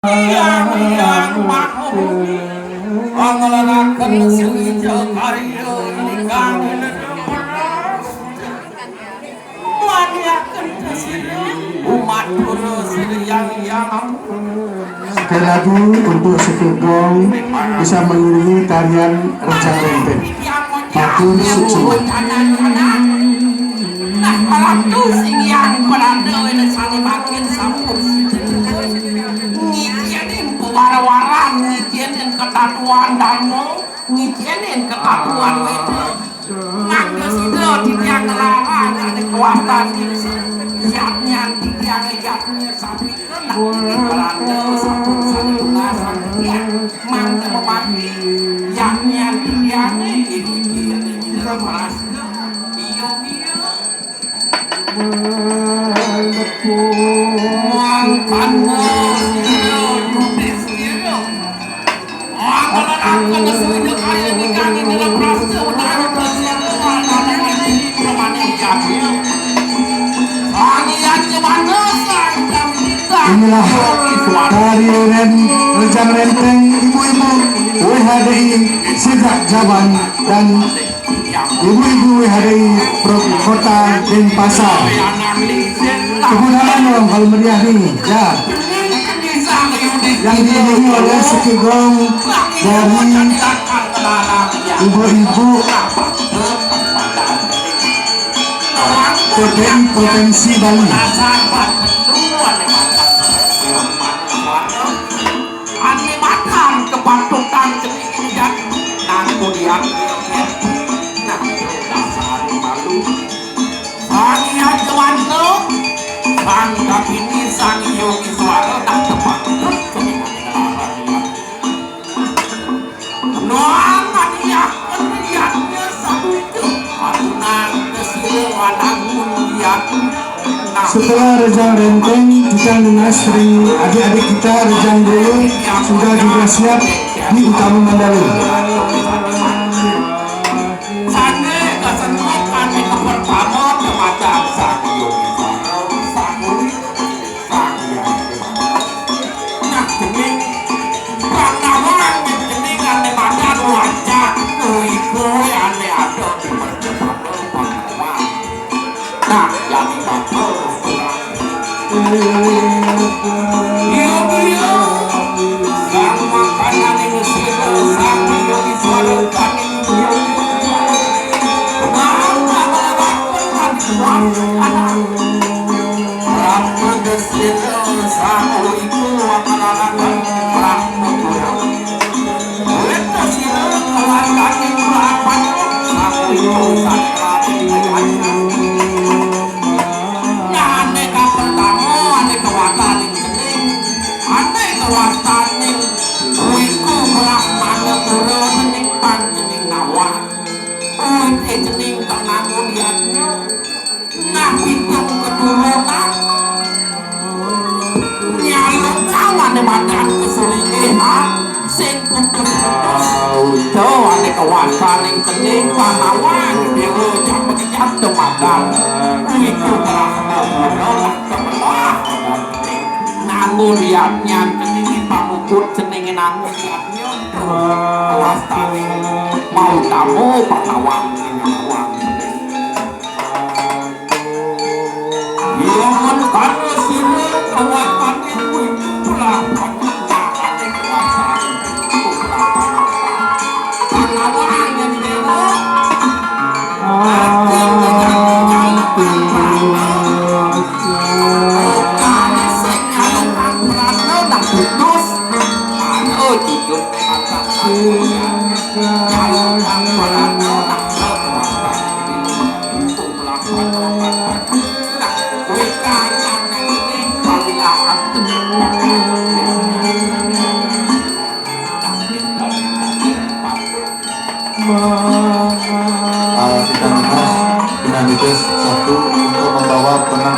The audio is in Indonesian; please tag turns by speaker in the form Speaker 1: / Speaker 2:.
Speaker 1: yang mahmud angalakan sujud karya ingkang waniakan umat terus yang
Speaker 2: sekali lagi untuk Sukegong bisa mengiringi tarian Rejang Renteng. Matur suci.
Speaker 1: Nah, malam tu sing yang berada di sana makin sampur ngijinin pewara-waran, ngijinin ketatuan dano, ngijinin ketatuan wedo. Nganggo sida tiang larang ada kekuatan siapnya tiang sapi kena beranda satu benasan mangga memati yaknya tiang ini meras bio
Speaker 2: Inilah tari Rejang Renteng ibu-ibu WHDI sejak zaman dan ibu-ibu WHDI Kota Denpasar. Kemudahan orang kalau meriah ini ya yang diiringi oleh Sukegong dari ibu-ibu PPI Provinsi Bali.
Speaker 1: Kepatutan ketinggian nangku dia malu Sania Jawanto Bangga ini Sang Yogi Suara tak tepat Noangan dia kelihatnya satu itu Adunang kesilawan mulia.
Speaker 2: Setelah Rejang Renteng, kita mengasri adik-adik kita Rejang dulu sudah juga siap di Utama Mandalika.
Speaker 1: Sana kesenangan yang pertama macam sang nah jening pranawan jening ane badan wajah kuy ane ada di perjalanan nah jadi bapak Yo sang makanan ini sang yogi suara paning nah hitung keturunan nyalung kawan badan kesulihan sing putus-putus itu ada kawasan yang kening pahlawan dewa yang bekerja temadam itu berapa nanggung liatnya kening pamukut kening nanggung liatnya kawasan mau tamu pahlawan Jangan karena sini kawasan itu pulang pahlawan yang dewa Terus